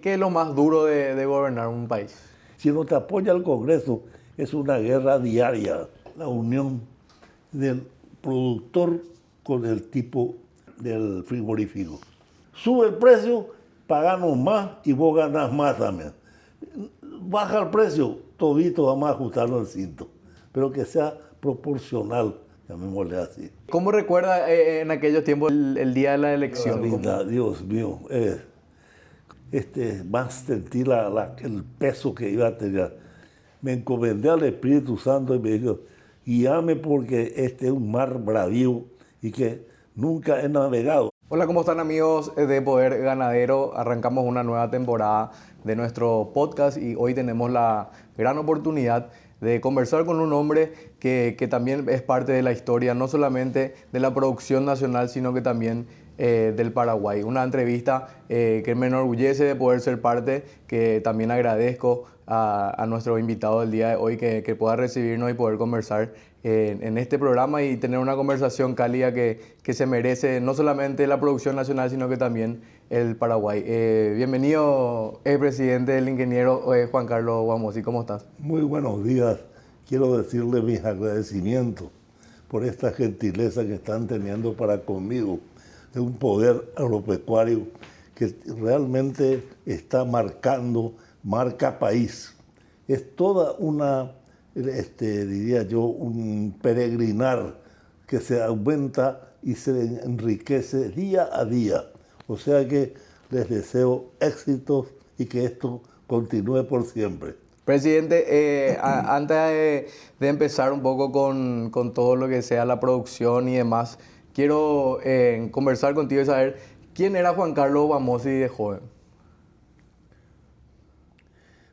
¿Qué es lo más duro de gobernar un país? Si no te apoya el Congreso, es una guerra diaria. La unión del productor con el tipo del frigorífico. Sube el precio, pagamos más y vos ganas más también. Baja el precio, todito vamos a ajustarlo al cinto, pero que sea proporcional, llamémosle así. ¿Cómo recuerda en aquellos tiempos el día de la elección? Ahorita, Dios mío, más sentí el peso que iba a tener. Me encomendé al Espíritu Santo y me dijo, guíame porque este es un mar bravío y que nunca he navegado. Hola, ¿cómo están amigos de Poder Ganadero? Arrancamos una nueva temporada de nuestro podcast y hoy tenemos la gran oportunidad de conversar con un hombre que también es parte de la historia, no solamente de la producción nacional, sino que también del Paraguay. Una entrevista que me enorgullece de poder ser parte, que también agradezco a nuestro invitado del día de hoy que pueda recibirnos y poder conversar en este programa y tener una conversación cálida que se merece no solamente la producción nacional, sino que también el Paraguay. Bienvenido, presidente del ingeniero Juan Carlos Guamosi, ¿cómo estás? Muy buenos días. Quiero decirle mis agradecimientos por esta gentileza que están teniendo para conmigo, de un poder agropecuario que realmente está marca país. Es toda una, diría yo, un peregrinar que se aumenta y se enriquece día a día. O sea que les deseo éxitos y que esto continúe por siempre. Presidente, antes de empezar un poco con todo lo que sea la producción y demás, quiero conversar contigo y saber quién era Juan Carlos Guamosi de joven.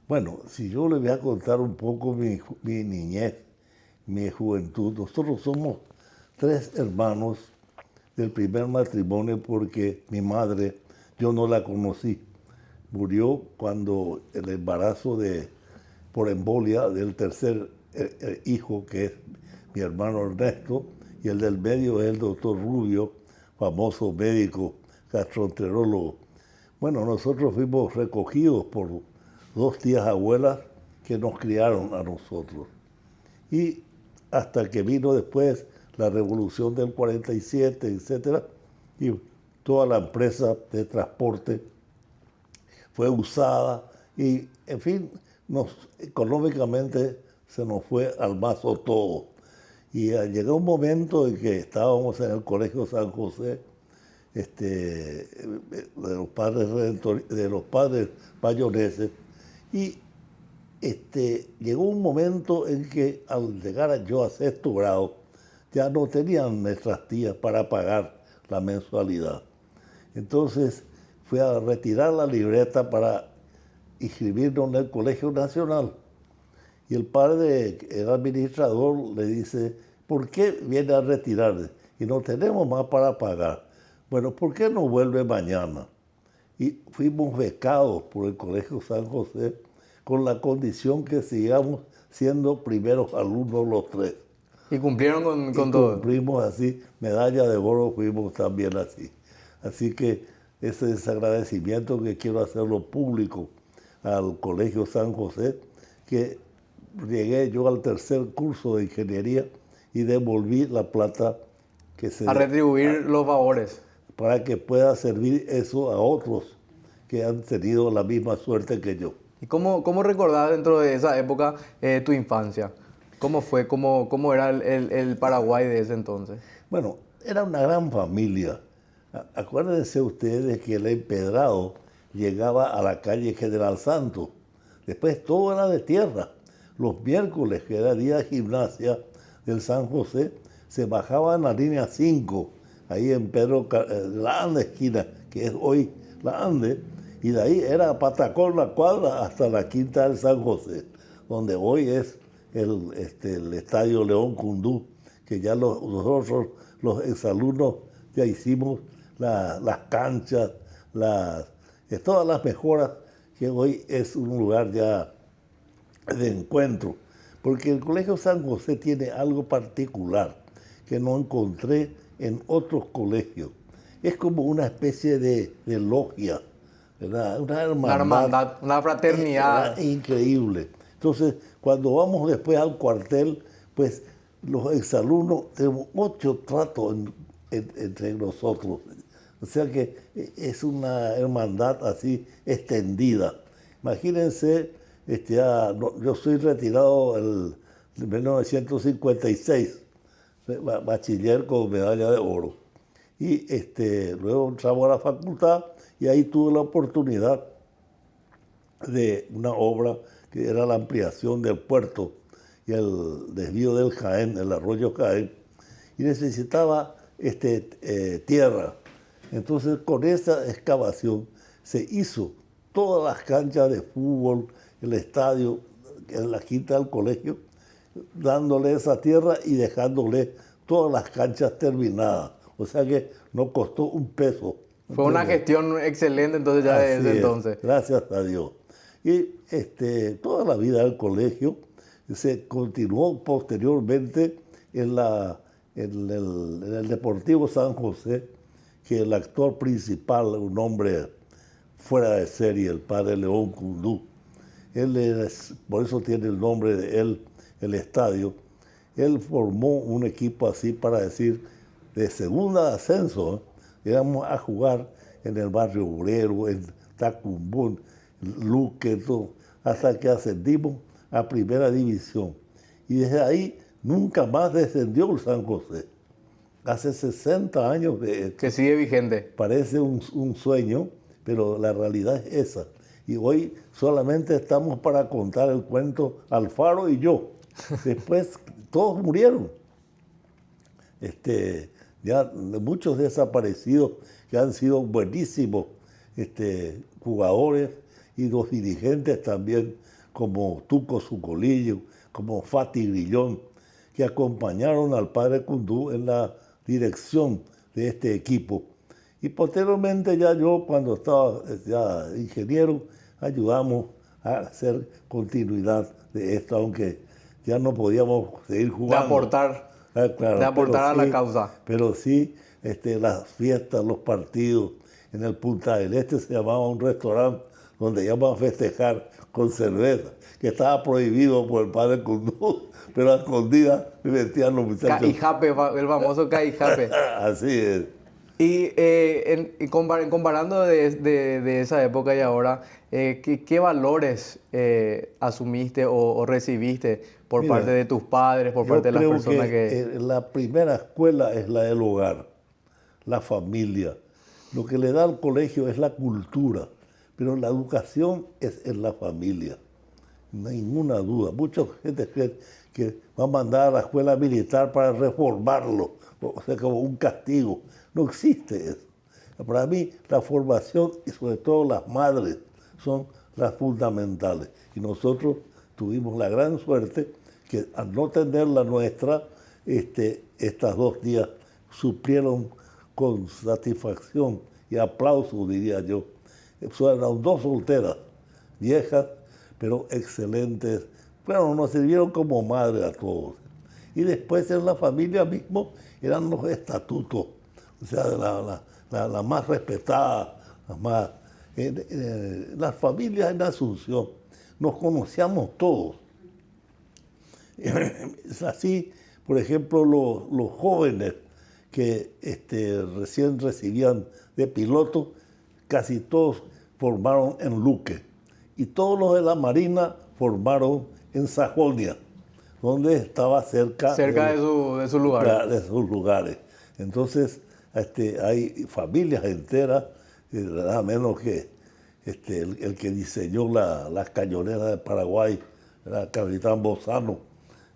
Bueno, si yo le voy a contar un poco mi niñez, mi juventud, nosotros somos 3 hermanos del primer matrimonio porque mi madre, yo no la conocí. Murió cuando el embarazo por embolia del tercer hijo, que es mi hermano Ernesto, y el del medio es el doctor Rubio, famoso médico gastroenterólogo. Bueno, nosotros fuimos recogidos por 2 tías abuelas que nos criaron a nosotros. Y hasta que vino después la revolución del 47, etcétera, y toda la empresa de transporte fue usada y, en fin, económicamente se nos fue al mazo todo. Y llegó un momento en que estábamos en el Colegio San José, de los padres mayoneses, y llegó un momento en que al llegar yo a 6º grado, ya no tenían nuestras tías para pagar la mensualidad. Entonces fui a retirar la libreta para inscribirnos en el Colegio Nacional. Y el padre, el administrador, le dice, ¿por qué viene a retirarse? Y no tenemos más para pagar. Bueno, ¿por qué no vuelve mañana? Y fuimos becados por el Colegio San José con la condición que sigamos siendo primeros alumnos los 3. ¿Y cumplieron con y todo? Cumplimos así, medalla de oro fuimos también así. Así que ese desagradecimiento que quiero hacerlo público al Colegio San José, que llegué yo al tercer curso de ingeniería y devolví la plata que se... A retribuir los favores. Para que pueda servir eso a otros que han tenido la misma suerte que yo. ¿Y cómo recordás dentro de esa época tu infancia? ¿Cómo fue? ¿Cómo era el Paraguay de ese entonces? Bueno, era una gran familia. Acuérdense ustedes que el empedrado llegaba a la calle General Santos. Después todo era de tierra. Los miércoles, que era día de gimnasia del San José, se bajaba en la línea 5, ahí en la Ande esquina, que es hoy la Ande, y de ahí era Patacón la cuadra hasta la quinta del San José, donde hoy es el Estadio León Cundú, que ya nosotros, los exalumnos, ya hicimos las canchas, todas las mejoras, que hoy es un lugar ya de encuentro. Porque el Colegio San José tiene algo particular que no encontré en otros colegios. Es como una especie de logia, una hermandad. Una hermandad, una fraternidad. Era increíble. Entonces, cuando vamos después al cuartel, pues los exalumnos tenemos mucho trato entre nosotros. O sea que es una hermandad así extendida. Imagínense, yo soy retirado en 1956, bachiller con medalla de oro. Y luego entramos a la facultad y ahí tuve la oportunidad de una obra que era la ampliación del puerto y el desvío del Jaén, el arroyo Jaén, y necesitaba tierra. Entonces, con esa excavación se hizo todas las canchas de fútbol, el estadio, en la quinta del colegio, dándole esa tierra y dejándole todas las canchas terminadas. O sea que no costó un peso. Fue una gestión excelente entonces ya desde entonces. Gracias a Dios. Y toda la vida del colegio se continuó posteriormente en el Deportivo San José, que el actor principal, un hombre fuera de serie, el padre León Cundú, por eso tiene el nombre de él, el estadio. Él formó un equipo así para decir, de segunda de ascenso, íbamos a jugar en el barrio obrero, en Tacumbón, Luque, todo, hasta que ascendimos a primera división. Y desde ahí nunca más descendió el San José. Hace 60 años de esto. Que sigue vigente. Parece un sueño, pero la realidad es esa. Y hoy solamente estamos para contar el cuento Alfaro y yo. Después todos murieron. Ya muchos desaparecidos que han sido buenísimos jugadores y los dirigentes también, como Tuco Sucolillo, como Fati Grillón, que acompañaron al padre Cundú en la dirección de este equipo. Y posteriormente ya yo, cuando estaba ya ingeniero, ayudamos a hacer continuidad de esto, aunque ya no podíamos seguir jugando. De aportar, claro, de aportar a la causa. Pero sí, las fiestas, los partidos, en el Punta del Este se llamaba un restaurante donde íbamos a festejar con cerveza, que estaba prohibido por el padre Cundú, pero a escondidas me metían los muchachos. Caijape, el famoso Caijape. Así es. Y comparando de esa época y ahora, ¿qué valores asumiste o recibiste por parte de tus padres, por parte de las personas que... La primera escuela es la del hogar, la familia. Lo que le da al colegio es la cultura, pero la educación es en la familia. No hay ninguna duda. Mucha gente cree que va a mandar a la escuela militar para reformarlo, o sea, como un castigo. No existe eso. Para mí, la formación y sobre todo las madres son las fundamentales. Y nosotros tuvimos la gran suerte que al no tener la nuestra, estas 2 días suplieron con satisfacción y aplauso, diría yo. Eran 2 solteras, viejas, pero excelentes. Bueno, nos sirvieron como madre a todos. Y después en la familia mismo eran los estatutos, o sea, la más respetada, la más... las familias en Asunción nos conocíamos todos. Es así, por ejemplo, los jóvenes que recién recibían de piloto, casi todos formaron en Luque. Y todos los de la Marina formaron en Sajonia, donde estaba cerca de su lugar. De sus lugares. Entonces, hay familias enteras, nada menos que el que diseñó las cañoneras de Paraguay, era el capitán Bozano,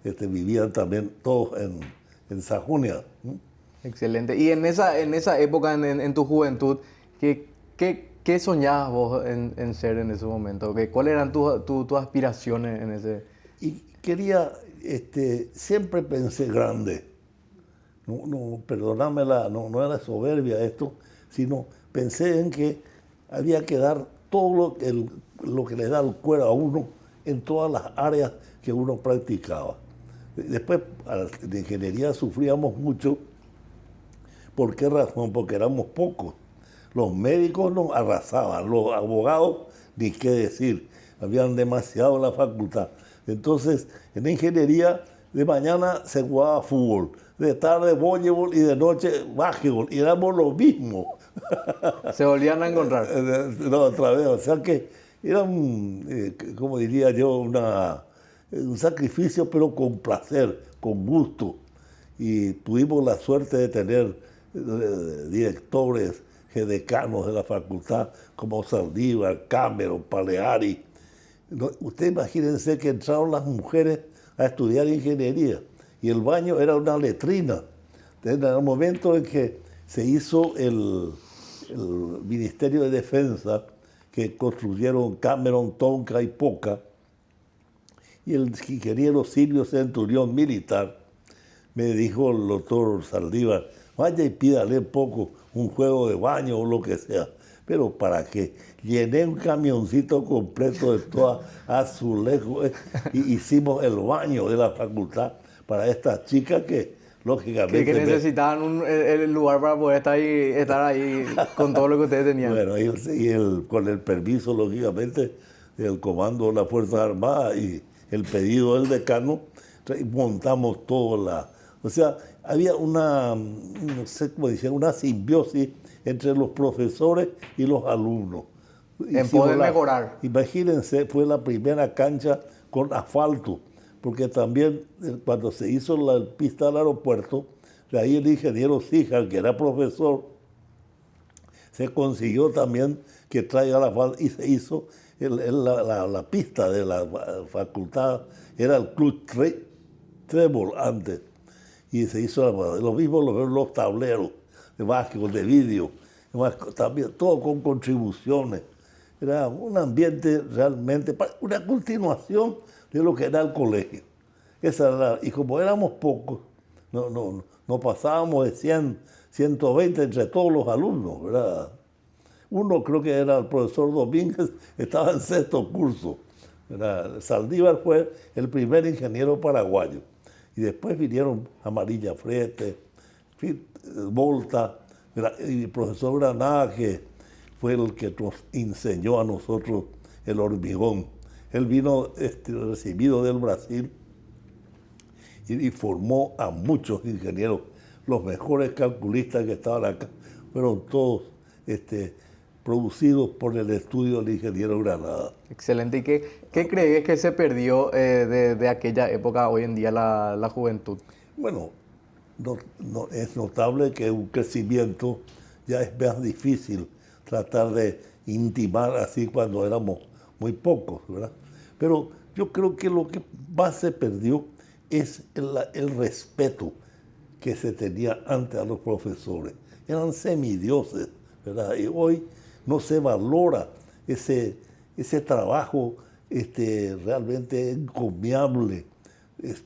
vivían también todos en Sajonia. Excelente. Y en esa época, en tu juventud, ¿qué soñabas vos en ser en ese momento? ¿Cuáles eran tus aspiraciones en ese...? Y quería, siempre pensé grande. No, perdóname, no era soberbia esto, sino pensé en que había que dar todo lo que le da el cuero a uno en todas las áreas que uno practicaba. Después, de ingeniería sufríamos mucho. ¿Por qué razón? Porque éramos pocos. Los médicos nos arrasaban, los abogados, ni qué decir, habían demasiado en la facultad. Entonces, en la ingeniería, de mañana se jugaba fútbol, de tarde voleibol y de noche básquetbol, y éramos lo mismo. Se volvían a encontrar. No, otra vez, o sea que era como diría yo, un sacrificio, pero con placer, con gusto. Y tuvimos la suerte de tener directores, decanos de la facultad, como Saldívar, Cameron, Paleari. Ustedes imagínense que entraron las mujeres a estudiar ingeniería y el baño era una letrina. En el momento en que se hizo el Ministerio de Defensa, que construyeron Cameron, Tonka y Poca, y el ingeniero Silvio Centurión militar, me dijo el doctor Saldívar, vaya y pídale un poco un juego de baño o lo que sea. Pero ¿para qué? Llené un camioncito completo de toda azulejos y hicimos el baño de la facultad para estas chicas que lógicamente... Que necesitaban el lugar para poder estar ahí con todo lo que ustedes tenían. Bueno, con el permiso, lógicamente, del Comando de las Fuerzas Armadas y el pedido del decano, montamos todo o sea, había no sé cómo decir, una simbiosis entre los profesores y los alumnos. En poder mejorar. Imagínense, fue la primera cancha con asfalto, porque también cuando se hizo la pista del aeropuerto, de ahí el ingeniero Sijar, que era profesor, se consiguió también que traiga la asfalto y se hizo la pista de la facultad, era el Club Trébol antes, y se hizo lo mismo los tableros de básquetbol, de vídeo, también todo con contribuciones. Era un ambiente realmente, una continuación de lo que era el colegio. Y como éramos pocos, no pasábamos de 100, 120 entre todos los alumnos, ¿verdad? Uno creo que era el profesor Domínguez, estaba en sexto curso, ¿verdad? Saldívar fue el primer ingeniero paraguayo. Y después vinieron Amarilla Frete, Volta, y el profesor Granada, que fue el que nos enseñó a nosotros el hormigón. Él vino recibido del Brasil y formó a muchos ingenieros. Los mejores calculistas que estaban acá fueron todos producidos por el estudio del ingeniero Granada. Excelente. ¿Y qué crees que se perdió de aquella época hoy en día la juventud? Bueno, es notable que un crecimiento ya es más difícil tratar de intimar así cuando éramos muy pocos, ¿verdad? Pero yo creo que lo que más se perdió es el respeto que se tenía antes a los profesores. Eran semidioses, ¿verdad? Y hoy no se valora ese trabajo realmente encomiable,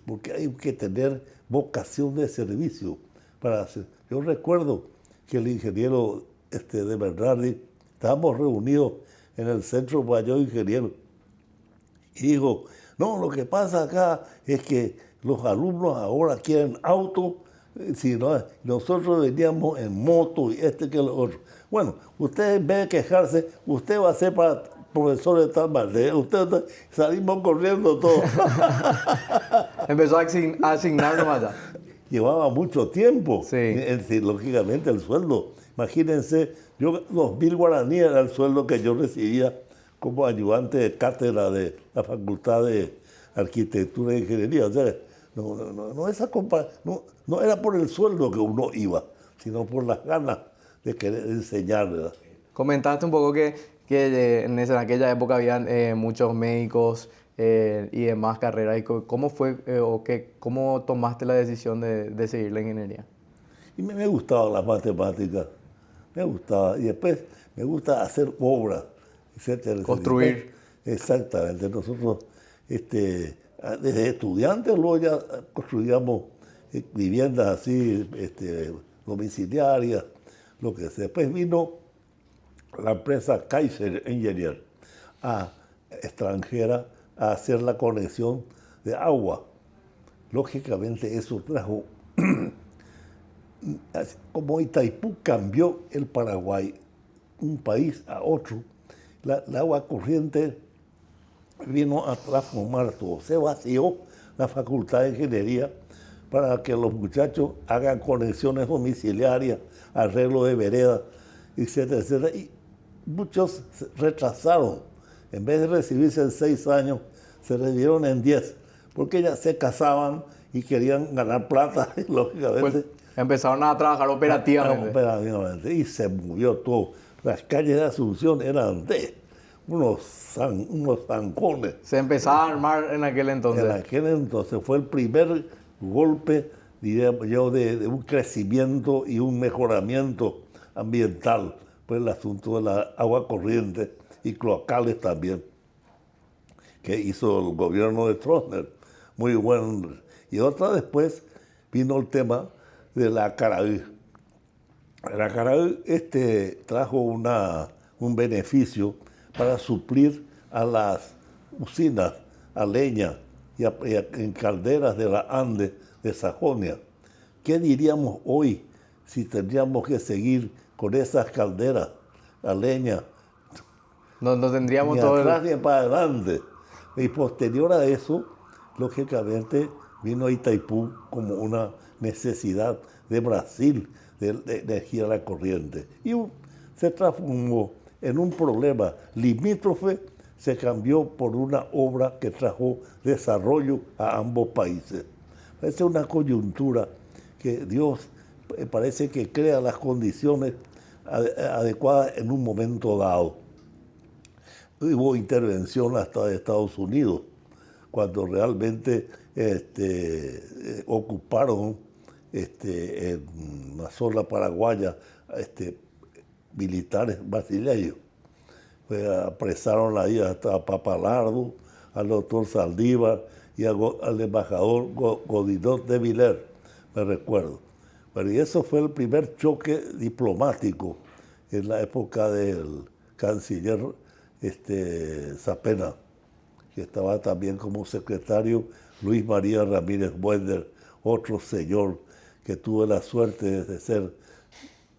porque hay que tener vocación de servicio para hacer. Yo recuerdo que el ingeniero de Bernardi, estábamos reunidos en el Centro Mayor Ingeniero, y dijo, no, lo que pasa acá es que los alumnos ahora quieren auto, si no, nosotros veníamos en moto y que lo otro. Bueno, usted en vez de quejarse, usted va a ser para profesor de tal manera, salimos corriendo todos. Empezó a asignar nomás ya. Llevaba mucho tiempo, Sí. Lógicamente el sueldo. Imagínense, 2.000 guaraníes era el sueldo que yo recibía como ayudante de cátedra de la Facultad de Arquitectura e Ingeniería. O sea, no era por el sueldo que uno iba, sino por las ganas de querer enseñar, ¿verdad? Comentaste un poco que en aquella época habían muchos médicos y demás carreras. ¿Y cómo fue cómo tomaste la decisión de seguir la ingeniería? Y me gustaban las matemáticas, me gustaba. Y después me gusta hacer obras, etcétera. Construir. Exactamente. Nosotros, desde estudiantes, luego ya construíamos viviendas así, domiciliarias, lo que sea. Después vino la empresa Kaiser Engineer extranjera a hacer la conexión de agua. Lógicamente eso trajo, como Itaipú cambió el Paraguay un país a otro, el agua corriente vino a transformar todo. Se vació la Facultad de Ingeniería para que los muchachos hagan conexiones domiciliarias, arreglo de veredas, etcétera, etcétera. Y muchos se retrasaron. En vez de recibirse en 6 años, se recibieron en 10, porque ya se casaban y querían ganar plata, y lógicamente. Pues empezaron a trabajar operativamente. Operativamente, y se movió todo. Las calles de Asunción eran de unos zancones. Se empezaba a armar en aquel entonces. En aquel entonces fue el primer golpe, diría yo, de un crecimiento y un mejoramiento ambiental, pues el asunto de la agua corriente y cloacales también, que hizo el gobierno de Stroessner, muy bueno. Y otra después vino el tema de la Caraí. La Caraí trajo un beneficio para suplir a las usinas a leña y en calderas de la Ande de Sajonia. ¿Qué diríamos hoy si tendríamos que seguir con esas calderas a leña? No tendríamos ni todo atrás ni para adelante. Y posterior a eso, lógicamente, vino Itaipú como una necesidad de Brasil de energía a la corriente. Y se transformó en un problema limítrofe, se cambió por una obra que trajo desarrollo a ambos países. Es una coyuntura que Dios parece que crea las condiciones adecuadas en un momento dado. Hubo intervención hasta de Estados Unidos, cuando realmente ocuparon en la zona paraguaya militares brasileños. Pues apresaron ahí hasta a Papalardo, al doctor Saldívar y al embajador Godinot de Viler, me recuerdo. Pero y eso fue el primer choque diplomático en la época del canciller Zapena, que estaba también como secretario Luis María Ramírez Buender, otro señor que tuvo la suerte de ser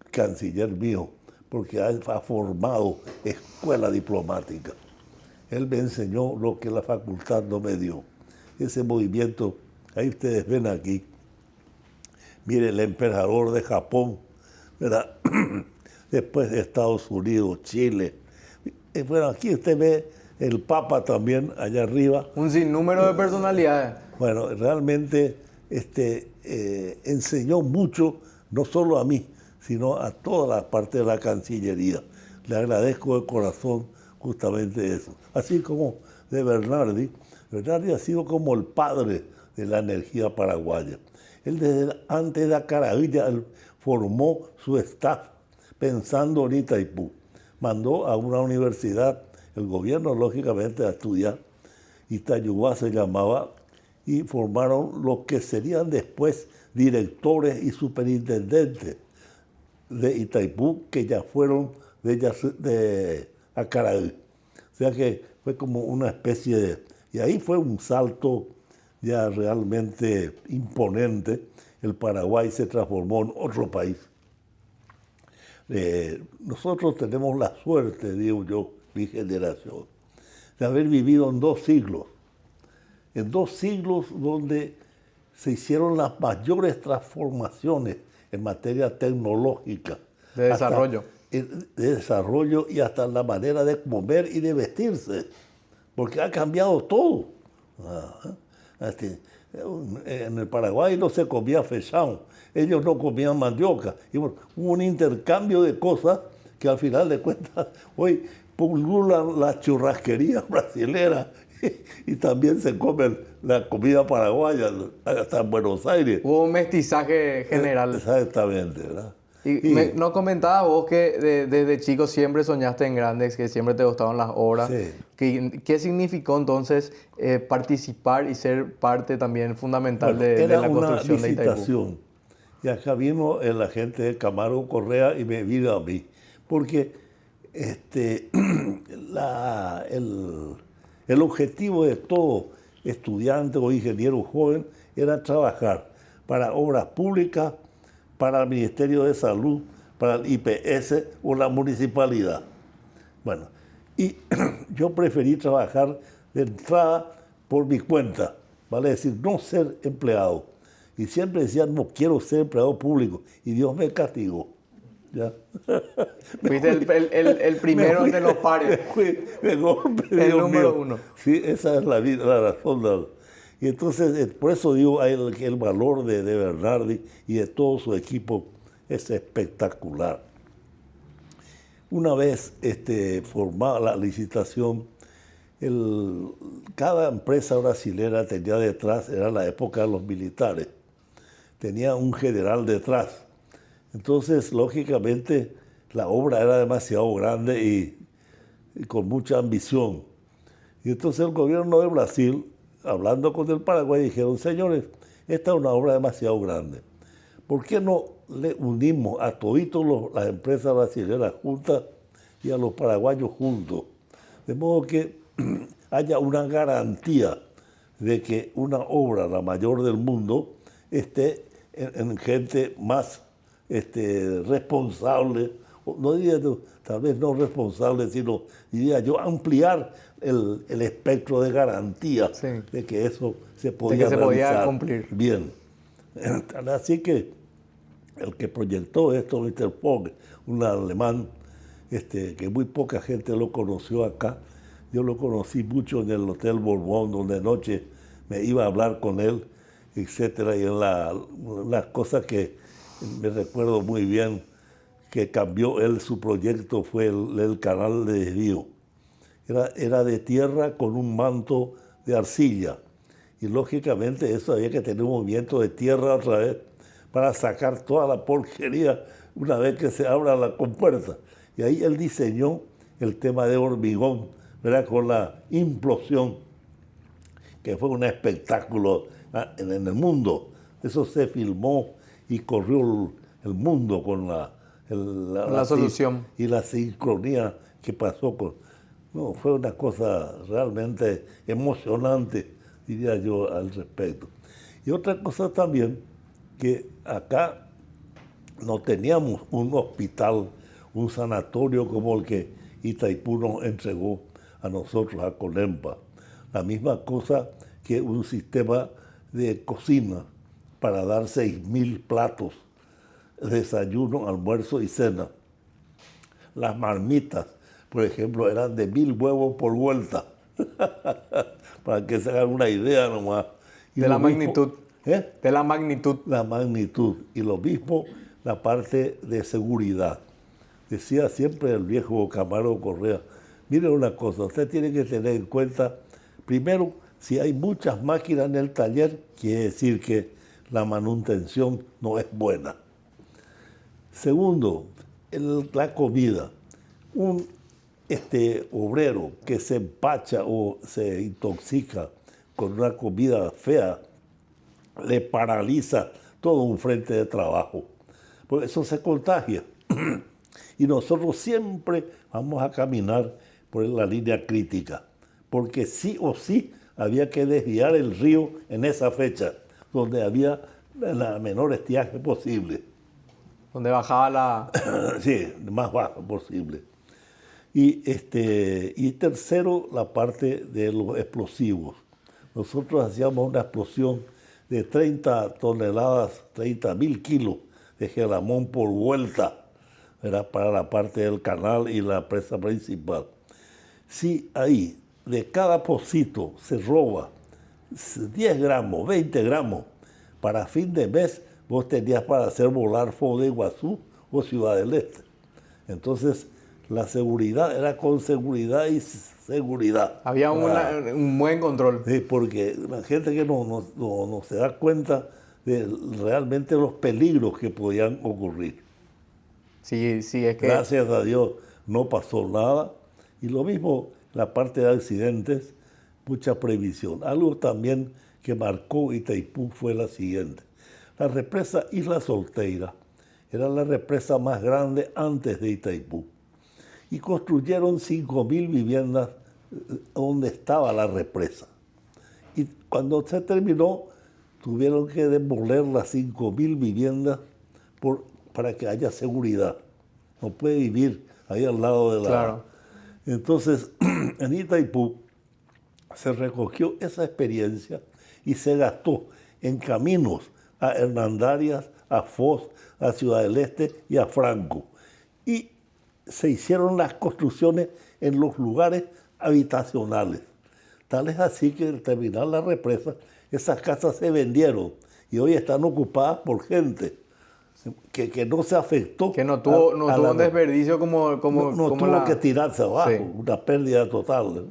canciller mío, porque ha formado escuela diplomática. Él me enseñó lo que la facultad no me dio. Ese movimiento, ahí ustedes ven aquí, mire, el emperador de Japón, ¿verdad? Después de Estados Unidos, Chile. Bueno, aquí usted ve el Papa también allá arriba. Un sinnúmero de personalidades. Bueno, realmente enseñó mucho, no solo a mí, sino a toda la parte de la Cancillería. Le agradezco de corazón justamente eso. Así como de Bernardi. Bernardi ha sido como el padre de la energía paraguaya. Él desde antes de la Caravilla formó su staff pensando en Itaipú. Mandó a una universidad, el gobierno lógicamente a estudiar, Itayubá se llamaba, y formaron los que serían después directores y superintendentes de Itaipú, que ya fueron de Acaraí. O sea que fue como una especie de... Y ahí fue un salto ya realmente imponente. El Paraguay se transformó en otro país. Nosotros tenemos la suerte, digo yo, mi generación, de haber vivido en 2 siglos. En 2 siglos donde se hicieron las mayores transformaciones en materia tecnológica. De desarrollo. De desarrollo y hasta la manera de comer y de vestirse, porque ha cambiado todo. En el Paraguay no se comía fechao, ellos no comían mandioca. Y bueno, hubo un intercambio de cosas que al final de cuentas hoy pululan la churrasquería brasilera y también se come la comida paraguaya hasta en Buenos Aires. Hubo un mestizaje general. Exactamente, ¿verdad? Nos comentabas vos que desde chico siempre soñaste en grandes, que siempre te gustaban las obras. Sí. ¿Qué significó entonces participar y ser parte también fundamental de la construcción de Itaipú? Era una licitación. Y acá vino el agente de Camargo Correa y me vino a mí. Porque el objetivo de todo estudiante o ingeniero joven era trabajar para obras públicas, para el Ministerio de Salud, para el IPS o la municipalidad. Bueno, y yo preferí trabajar de entrada por mi cuenta, vale decir, no ser empleado. Y siempre decía, no quiero ser empleado público. Y Dios me castigó. ¿Ya? Fuiste el primero de los pares. El número uno. Sí, esa es la vida, la razón. Y entonces, por eso digo, el valor de Bernardi y de todo su equipo es espectacular. Una vez formada la licitación, cada empresa brasilera tenía detrás, era la época de los militares, tenía un general detrás. Entonces, lógicamente, la obra era demasiado grande y con mucha ambición. Y entonces el gobierno de Brasil, hablando con el Paraguay, dijeron, señores, esta es una obra demasiado grande. ¿Por qué no le unimos a toditos las empresas brasileñas juntas y a los paraguayos juntos? De modo que haya una garantía de que una obra, la mayor del mundo, esté en gente más responsable, no diría tal vez no responsable, sino diría yo ampliar el espectro de garantía de que eso se podía realizar cumplir. Bien. Así que el que proyectó esto, Mr. Fogg, un alemán que muy poca gente lo conoció acá. Yo lo conocí mucho en el Hotel Bourbon, donde de noche me iba a hablar con él, etcétera. Y en las cosas que me recuerdo muy bien que cambió él su proyecto fue el canal de desvío. Era de tierra con un manto de arcilla. Y lógicamente eso había que tener un movimiento de tierra otra vez para sacar toda la porquería una vez que se abra la compuerta. Y ahí él diseñó el tema de hormigón, ¿verdad? Con la implosión, que fue un espectáculo en el mundo. Eso se filmó y corrió el mundo con la solución. Y la sincronía que pasó No, fue una cosa realmente emocionante, diría yo, al respecto. Y otra cosa también, que acá no teníamos un hospital, un sanatorio como el que Itaipú nos entregó a nosotros, a Conempa. La misma cosa que un sistema de cocina para dar 6.000 platos, desayuno, almuerzo y cena. Las marmitas, por ejemplo, eran de 1.000 huevos por vuelta, para que se hagan una idea nomás. Y de la magnitud. De la magnitud. La magnitud. Y lo mismo la parte de seguridad. Decía siempre el viejo Camargo Correa, mire una cosa, usted tiene que tener en cuenta, primero, si hay muchas máquinas en el taller, quiere decir que la manutención no es buena. Segundo, la comida. Un obrero que se empacha o se intoxica con una comida fea, le paraliza todo un frente de trabajo. Porque eso se contagia. Y nosotros siempre vamos a caminar por la línea crítica, porque sí o sí había que desviar el río en esa fecha, donde había la menor estiaje posible. Donde bajaba la... Sí, más bajo posible. Y tercero, la parte de los explosivos. Nosotros hacíamos una explosión de 30 toneladas, 30.000 kilos de gelamón por vuelta, era para la parte del canal y la presa principal. Si ahí de cada pocito se roba 10 gramos, 20 gramos, para fin de mes vos tenías para hacer volar Foz de Iguazú o Ciudad del Este. Entonces, la seguridad era con seguridad y seguridad. Había un buen control. Sí, porque la gente que no se da cuenta de realmente los peligros que podían ocurrir. Sí, es que... Gracias a Dios no pasó nada. Y lo mismo, la parte de accidentes, mucha previsión. Algo también que marcó Itaipú fue la siguiente. La represa Isla Solteira era la represa más grande antes de Itaipú. Y construyeron 5.000 viviendas donde estaba la represa. Y cuando se terminó, tuvieron que demoler las 5.000 viviendas para que haya seguridad. no puede vivir ahí al lado de la... Claro. Entonces, en Itaipú se recogió esa experiencia y se gastó en caminos a Hernandarias, a Foz, a Ciudad del Este y a Franco. Y se hicieron las construcciones en los lugares habitacionales. Tal es así que al terminar la represa, esas casas se vendieron y hoy están ocupadas por gente que no se afectó. Que no tuvo un desperdicio como no como tuvo que tirarse abajo, Sí. una pérdida total.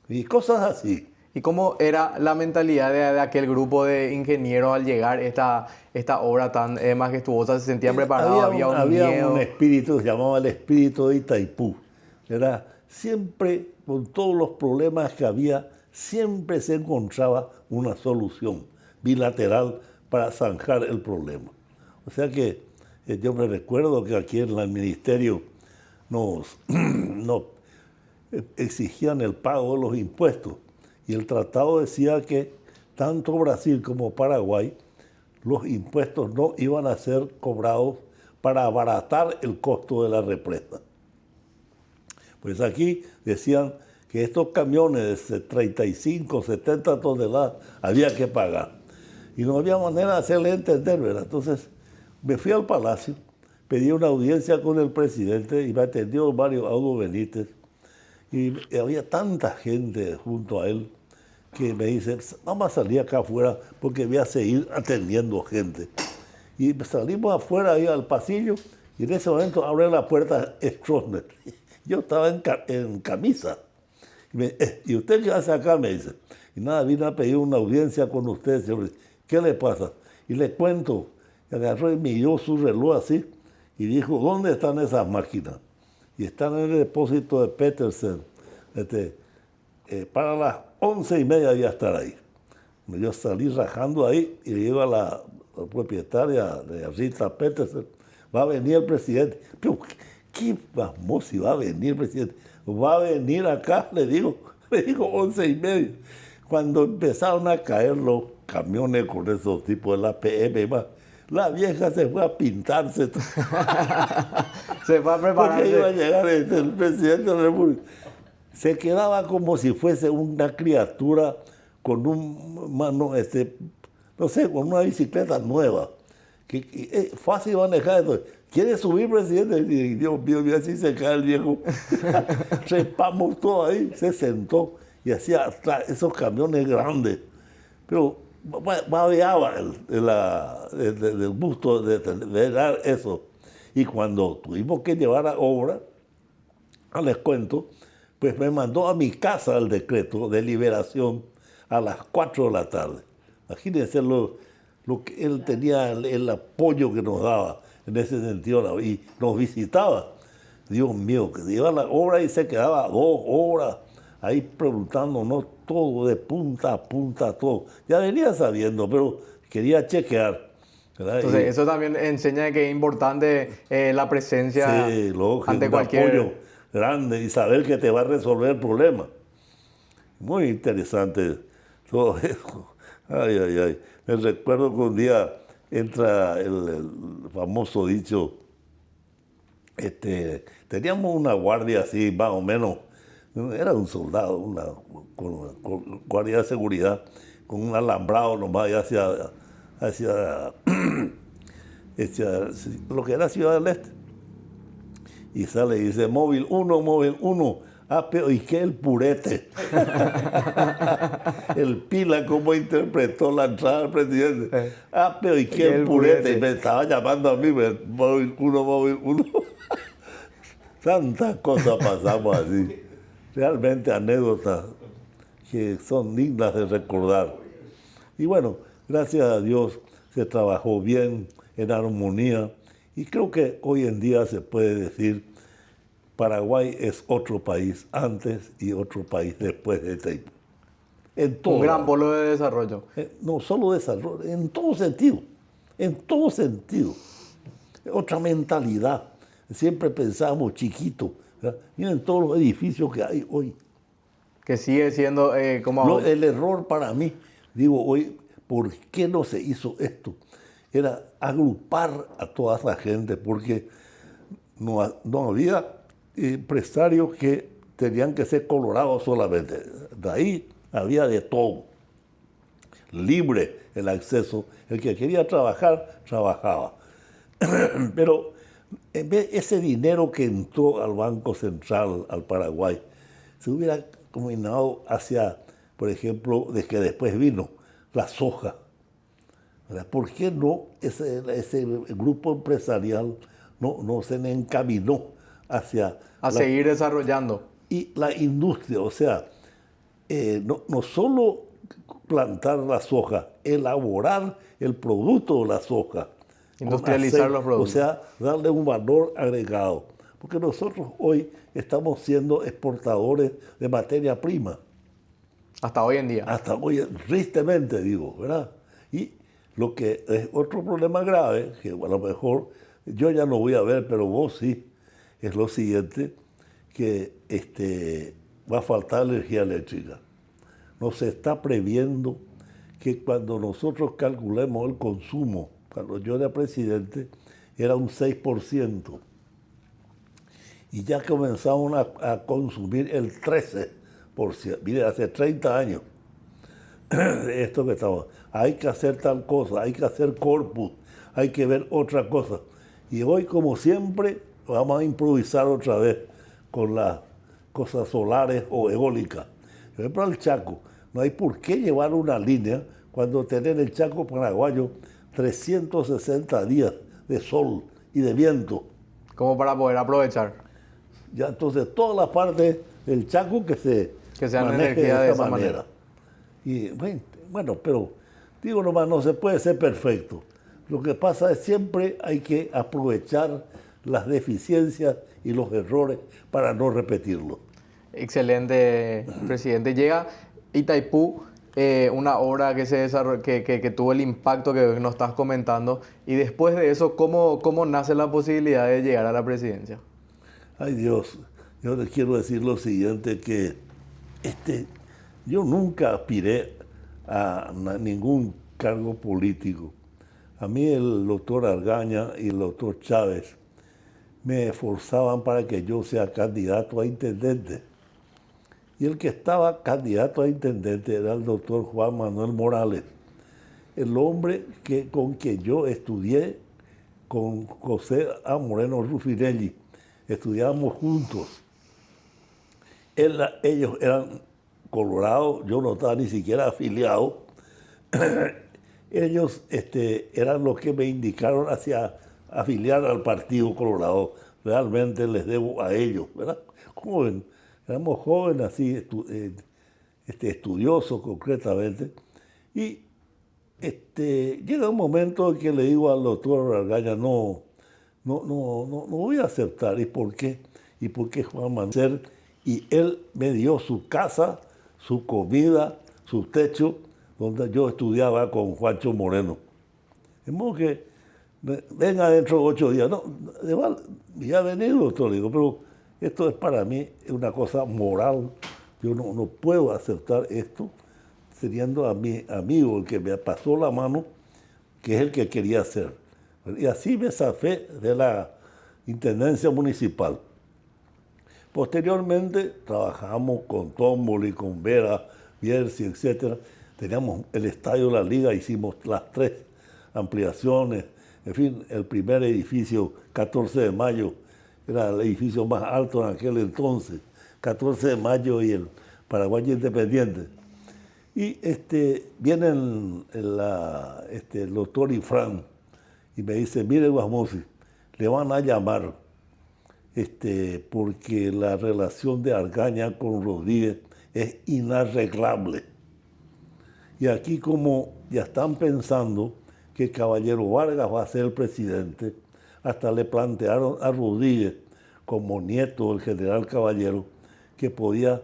Y cosas así. ¿Y cómo era la mentalidad de aquel grupo de ingenieros al llegar esta obra tan majestuosa? ¿Se sentían preparados? ¿Había un miedo? Un espíritu, se llamaba el espíritu de Itaipú. Era siempre, con todos los problemas que había, siempre se encontraba una solución bilateral para zanjar el problema. O sea que yo me recuerdo que aquí en el ministerio nos exigían el pago de los impuestos y el tratado decía que tanto Brasil como Paraguay los impuestos no iban a ser cobrados para abaratar el costo de la represa. Pues aquí decían que estos camiones de 35, 70 toneladas había que pagar. Y no había manera de hacerle entender, ¿verdad? Entonces me fui al palacio, pedí una audiencia con el presidente y me atendió Mario Audo Benítez. Y había tanta gente junto a él que me dice, vamos a salir acá afuera porque voy a seguir atendiendo gente. Y salimos afuera ahí al pasillo y en ese momento abre la puerta Stroessner. Yo estaba en camisa. ¿Y usted qué hace acá? Me dice. Y nada, vine a pedir una audiencia con usted, señor. ¿Qué le pasa? Y le cuento. Agarró y miró su reloj así y dijo, ¿dónde están esas máquinas? Y están en el depósito de Petersen. Para las 11:30 voy a estar ahí. Yo salí rajando ahí y le digo a la propietaria de Rita Petersen, va a venir el presidente. Pero, ¿qué vamos si va a venir el presidente? Va a venir acá, le digo 11:30. Cuando empezaron a caer los camiones con esos tipos de la PM, la vieja se fue a pintarse. Se fue a preparar. Porque iba a llegar el presidente de la República. Se quedaba como si fuese una criatura con no sé, con una bicicleta nueva. Que fácil manejar eso. ¿Quiere subir, presidente? Y Dios mío, mira si se cae el viejo. Trepamos todo ahí, se sentó y hacía esos camiones grandes. Pero babeaba el gusto de dar eso. Y cuando tuvimos que llevar a obra, les cuento, pues me mandó a mi casa el decreto de liberación a las 4 de la tarde. Imagínense lo que él tenía, el apoyo que nos daba en ese sentido, y nos visitaba. Dios mío, que iba a la obra y se quedaba 2 horas ahí preguntándonos todo, de punta a punta, todo. Ya venía sabiendo, pero quería chequear, ¿verdad? Entonces, eso también enseña que es importante la presencia sí, lógico, ante un cualquier apoyo grande y saber que te va a resolver el problema. Muy interesante todo eso. Ay, ay, ay. Me recuerdo que un día entra el famoso dicho, teníamos una guardia así, más o menos, era un soldado, con guardia de seguridad, con un alambrado nomás hacia lo que era Ciudad del Este. Y sale y dice, móvil 1, pero ¿y qué el purete? El Pila, ¿cómo interpretó la entrada del presidente? Pero ¿y qué el purete? Y me estaba llamando a mí, móvil 1. Tantas cosas pasamos así. Realmente anécdotas que son dignas de recordar. Y bueno, gracias a Dios se trabajó bien, en armonía. Y creo que hoy en día se puede decir Paraguay es otro país antes y otro país después de Itaipú. Un gran polo de desarrollo. No solo desarrollo, en todo sentido. En todo sentido. Otra mentalidad. Siempre pensábamos chiquito. Miren todos los edificios que hay hoy. Que sigue siendo como... El error para mí, digo hoy, ¿por qué no se hizo esto? Era agrupar a toda esa gente, porque no había empresarios que tenían que ser colorados solamente. De ahí había de todo. Libre el acceso. El que quería trabajar, trabajaba. Pero en vez de ese dinero que entró al Banco Central, al Paraguay, se hubiera combinado hacia, por ejemplo, de que después vino la soja. ¿Verdad? ¿Por qué no ese grupo empresarial no se encaminó hacia... seguir desarrollando. Y la industria, o sea, no solo plantar la soja, elaborar el producto de la soja. Industrializar los productos. O sea, darle un valor agregado. Porque nosotros hoy estamos siendo exportadores de materia prima. Hasta hoy en día. Hasta hoy, tristemente digo, ¿verdad? Y lo que es otro problema grave, que a lo mejor yo ya no voy a ver, pero vos sí, es lo siguiente, que va a faltar energía eléctrica. No se está previendo que cuando nosotros calculemos el consumo, cuando yo era presidente, era un 6%. Y ya comenzamos a consumir el 13%. Mire, hace 30 años de esto que estamos. Hay que hacer tal cosa, hay que hacer corpus, hay que ver otra cosa. Y hoy, como siempre, vamos a improvisar otra vez con las cosas solares o eólicas. Por ejemplo, el Chaco. No hay por qué llevar una línea cuando tener el Chaco paraguayo 360 días de sol y de viento. Como para poder aprovechar. Ya, entonces, toda la parte del Chaco que sean maneje energía de esa manera. Y bueno, pero digo nomás, no se puede ser perfecto. Lo que pasa es siempre hay que aprovechar las deficiencias y los errores para no repetirlos. Excelente, presidente. Llega Itaipú, una obra que que tuvo el impacto que nos estás comentando, y después de eso, ¿cómo nace la posibilidad de llegar a la presidencia? Ay Dios, yo les quiero decir lo siguiente, que yo nunca aspiré a ningún cargo político. A mí el doctor Argaña y el doctor Chávez me esforzaban para que yo sea candidato a intendente. Y el que estaba candidato a intendente era el doctor Juan Manuel Morales, el hombre con que yo estudié con José A. Moreno Ruffinelli. Estudiábamos juntos. Ellos eran colorados, yo no estaba ni siquiera afiliado. Ellos eran los que me indicaron hacia afiliar al Partido Colorado. Realmente les debo a ellos, ¿verdad? Joven, éramos jóvenes así, estudiosos concretamente. Y llega un momento en que le digo al doctor Argaña, no voy a aceptar. ¿Y por qué? ¿Y por qué Juan Manuel? Y él me dio su casa, su comida, su techo, donde yo estudiaba con Juancho Moreno. De modo que venga dentro de 8 días. No, ya ha venido, doctor. Le digo, pero esto es para mí una cosa moral. Yo no puedo aceptar esto, teniendo a mi amigo, el que me pasó la mano, que es el que quería hacer. Y así me zafé de la intendencia municipal. Posteriormente trabajamos con Tómboli, con Vera, Bierzi, etc. Teníamos el estadio de la Liga, hicimos las 3 ampliaciones. En fin, el primer edificio, 14 de mayo, era el edificio más alto en aquel entonces. 14 de mayo y el Paraguay Independiente. Y viene el doctor Ifrán y me dice, mire Guasmosi, le van a llamar porque la relación de Argaña con Rodríguez es inarreglable. Y aquí como ya están pensando que Caballero Vargas va a ser el presidente, hasta le plantearon a Rodríguez, como nieto del general Caballero, que podía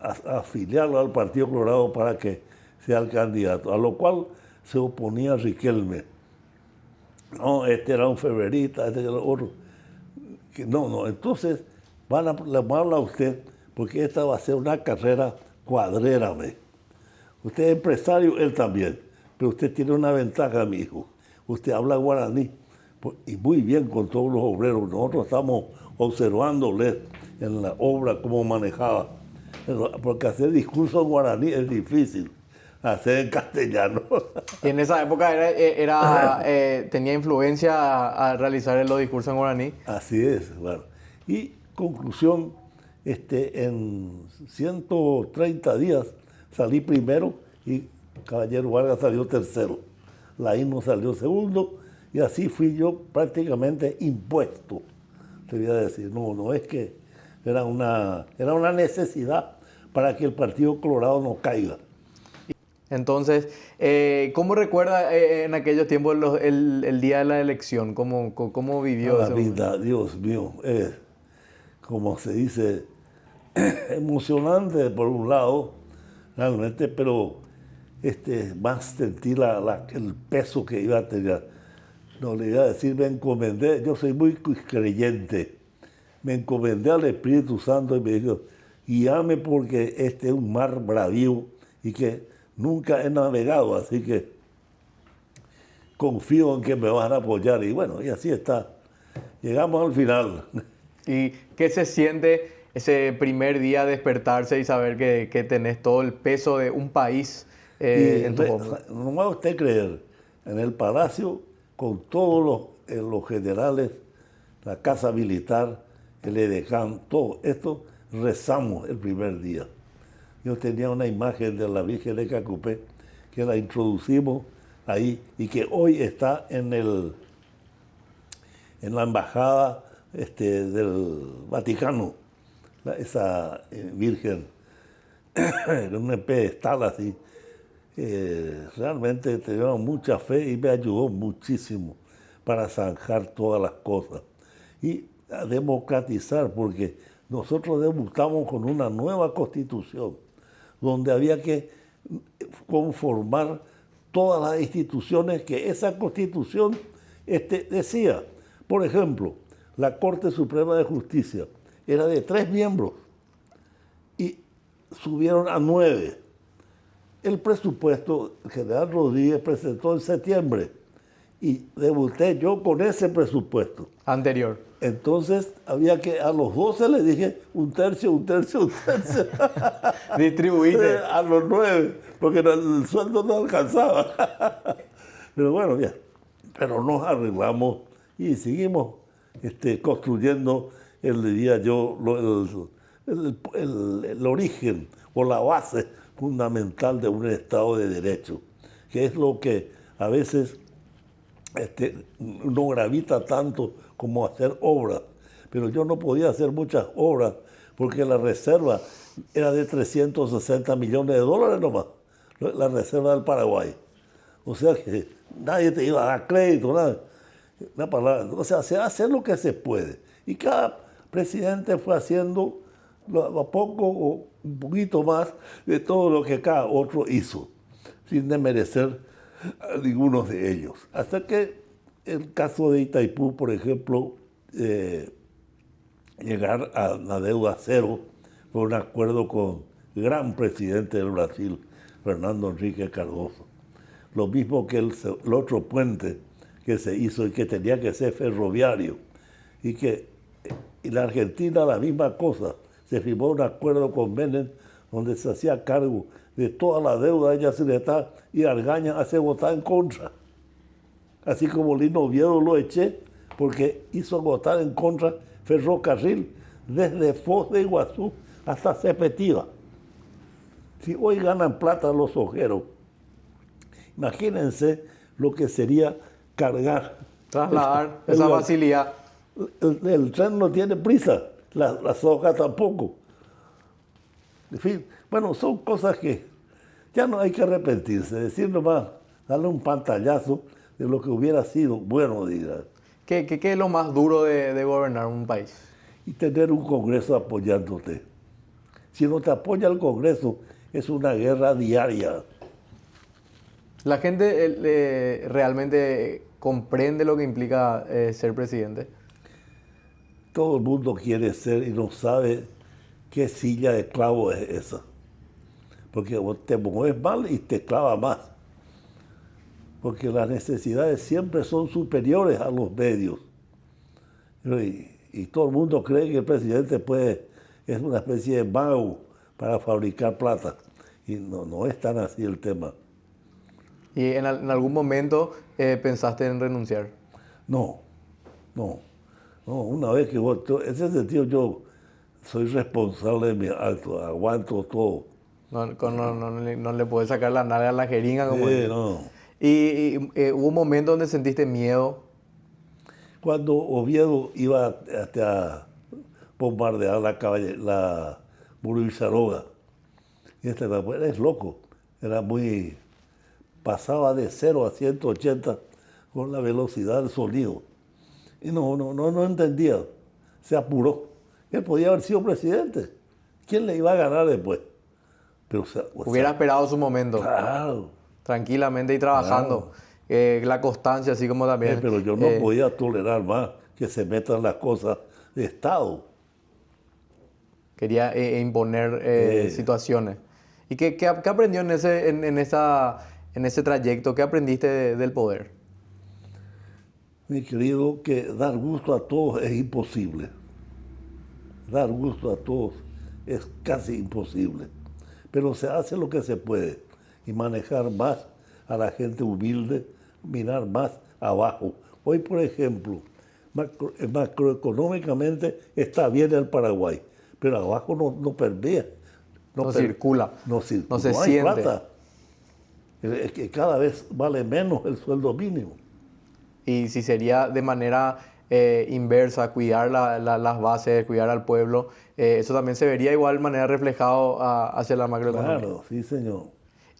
afiliarlo al Partido Colorado para que sea el candidato, a lo cual se oponía Riquelme. No, era un febrerista, era otro. No, entonces van a llamarlo a usted porque esta va a ser una carrera cuadrera, ¿ve? Usted es empresario, él también, pero usted tiene una ventaja, mi hijo. Usted habla guaraní, y muy bien con todos los obreros. Nosotros estamos observándoles en la obra cómo manejaba. Porque hacer discurso en guaraní es difícil, hacer en castellano. Y en esa época tenía influencia a realizar los discursos en guaraní. Así es, bueno. Y conclusión, en 130 días salí primero y Caballero Vargas salió tercero. Laín salió segundo y así fui yo prácticamente impuesto, te voy a decir. No es que era una necesidad para que el Partido Colorado no caiga. Entonces, ¿cómo recuerda en aquellos tiempos el día de la elección? ¿Cómo vivió La ese vida, momento? Dios mío, como se dice, emocionante por un lado, realmente, pero más sentí el peso que iba a tener. No le iba a decir, me encomendé, yo soy muy creyente, me encomendé al Espíritu Santo y me dijo, guíame porque este es un mar bravío y que nunca he navegado, así que confío en que me van a apoyar. Y bueno, y así está. Llegamos al final. ¿Y qué se siente ese primer día despertarse y saber que tenés todo el peso de un país en tus hombros? No va a usted creer, en el palacio, con todos los generales, la casa militar, el edecán, todo esto, rezamos el primer día. Yo tenía una imagen de la Virgen de Cacupé que la introducimos ahí y que hoy está en la embajada del Vaticano, esa Virgen, en un pedestal así. Realmente tenía mucha fe y me ayudó muchísimo para zanjar todas las cosas y a democratizar, porque nosotros debutamos con una nueva constitución donde había que conformar todas las instituciones que esa constitución decía. Por ejemplo, la Corte Suprema de Justicia era de 3 miembros y subieron a 9. El presupuesto, el general Rodríguez presentó en septiembre y debuté yo con ese presupuesto. Anterior. Entonces había que, a los 12 les dije un tercio. Distribuiste. A los 9, porque el sueldo no alcanzaba. Pero bueno, ya. Pero nos arreglamos y seguimos construyendo, diría yo, el origen o la base fundamental de un Estado de Derecho, que es lo que a veces no gravita tanto como hacer obras. Pero yo no podía hacer muchas obras porque la reserva era de 360 millones de dólares nomás, la reserva del Paraguay. O sea que nadie te iba a dar crédito, nada. Una palabra. O sea, se hace lo que se puede. Y cada presidente fue haciendo a poco o un poquito más de todo lo que cada otro hizo, sin desmerecer a ninguno de ellos. Hasta que el caso de Itaipú, por ejemplo, llegar a la deuda cero fue un acuerdo con el gran presidente del Brasil, Fernando Henrique Cardoso. Lo mismo que el otro puente que se hizo y que tenía que ser ferroviario. Y la Argentina la misma cosa. Se firmó un acuerdo con Menem donde se hacía cargo de toda la deuda de Yacyretá y Argaña hace votar en contra. Así como Lino Oviedo lo eché porque hizo votar en contra ferrocarril desde Foz de Iguazú hasta Sepetiba. Si hoy ganan plata los ojeros, imagínense lo que sería cargar. Trasladar esa facilidad. El tren no tiene prisa, las hojas tampoco. En fin, bueno, son cosas que ya no hay que arrepentirse, decir nomás, darle un pantallazo de lo que hubiera sido bueno, diga. ¿Qué es lo más duro de gobernar un país? Y tener un Congreso apoyándote. Si no te apoya el Congreso, es una guerra diaria. ¿La gente realmente comprende lo que implica ser presidente? Todo el mundo quiere ser y no sabe qué silla de clavo es esa. Porque vos te mueves mal y te clava más. porque las necesidades siempre son superiores a los medios. Y todo el mundo cree que el presidente es una especie de mago para fabricar plata. Y no es tan así el tema. ¿Y en algún momento pensaste en renunciar? No. Una vez que en ese sentido yo soy responsable de mi acto, aguanto todo. No le puedes sacar la nalga a la jeringa como Sí, dice. no. ¿Y hubo un momento donde sentiste miedo? Cuando Oviedo iba a bombardear la Burrucharoga, y es loco, pasaba de 0 a 180 con la velocidad del sonido. Y no entendía, se apuró. Él podía haber sido presidente. ¿Quién le iba a ganar después? Pero, Hubiera esperado su momento. Claro. Tranquilamente y trabajando. La constancia, así como también. Pero yo no podía tolerar más que se metan las cosas de Estado. Quería imponer situaciones. ¿Y qué aprendió en ese trayecto? ¿Qué aprendiste del poder? Mi querido, que dar gusto a todos es imposible. Dar gusto a todos es casi imposible. Pero se hace lo que se puede y manejar más a la gente humilde, mirar más abajo. Hoy, por ejemplo, macroeconómicamente está bien el Paraguay, pero abajo no permea. No circula. No se hay siente. plata. Es que cada vez vale menos el sueldo mínimo. Y si sería de manera inversa, cuidar las bases, cuidar al pueblo, eso también se vería igual manera reflejado hacia la macroeconomía. Claro, sí, señor.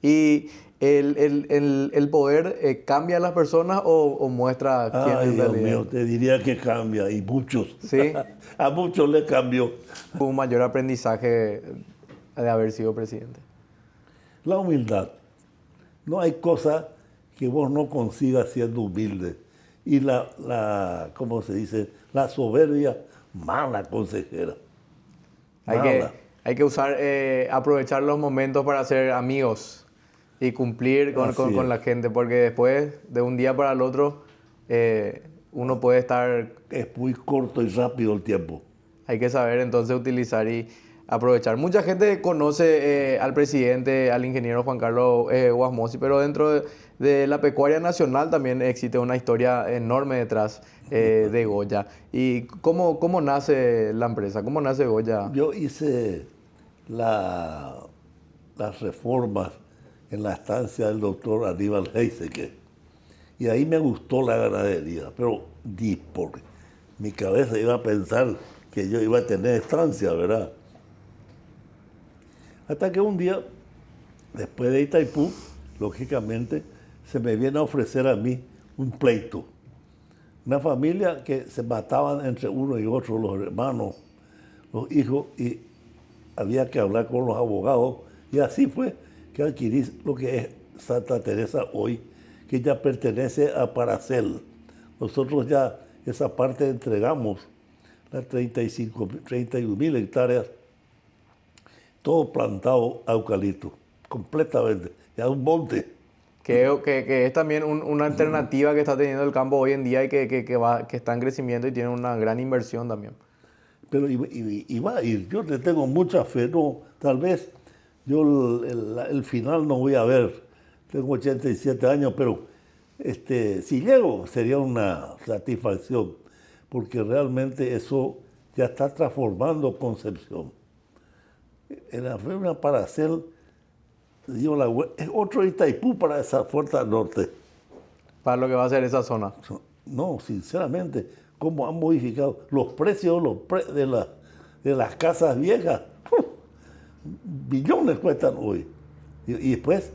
¿Y el poder cambia a las personas o muestra quién Ay, en Dios realidad? mío, te diría que cambia, y muchos. ¿Sí? A muchos le cambió. Hubo un mayor aprendizaje de haber sido presidente. La humildad. No hay cosa que vos no consigas siendo humilde. Y ¿cómo se dice? La soberbia, mala consejera. Hay que aprovechar los momentos para ser amigos y cumplir con la gente, porque después, de un día para el otro, uno puede estar... Es muy corto y rápido el tiempo. Hay que saber entonces utilizar y aprovechar. Mucha gente conoce al presidente, al ingeniero Juan Carlos Guasmosi, pero dentro de la pecuaria nacional también existe una historia enorme detrás de Goya. ¿Y cómo nace la empresa? ¿Cómo nace Goya? Yo hice las reformas en la estancia del doctor Aníbal Heiseke, y ahí me gustó la ganadería, pero porque mi cabeza iba a pensar que yo iba a tener estancia, ¿verdad? Hasta que un día, después de Itaipú, lógicamente, se me viene a ofrecer a mí un pleito. Una familia que se mataban entre uno y otro, los hermanos, los hijos, y había que hablar con los abogados. Y así fue que adquirí lo que es Santa Teresa hoy, que ya pertenece a Paracel. Nosotros ya esa parte entregamos, las 31.000 hectáreas, todo plantado a eucalipto, completamente, ya un monte. Que es también una alternativa que está teniendo el campo hoy en día y que está en crecimiento y tiene una gran inversión también. Pero y va a ir, yo le tengo mucha fe, no, tal vez yo el final no voy a ver, tengo 87 años, pero si llego sería una satisfacción, porque realmente eso ya está transformando Concepción. En la una Paracel, es otro Itaipú para esa fuerza norte. Para lo que va a ser esa zona. No, sinceramente, cómo han modificado los precios de las casas viejas. Billones cuestan hoy. Y después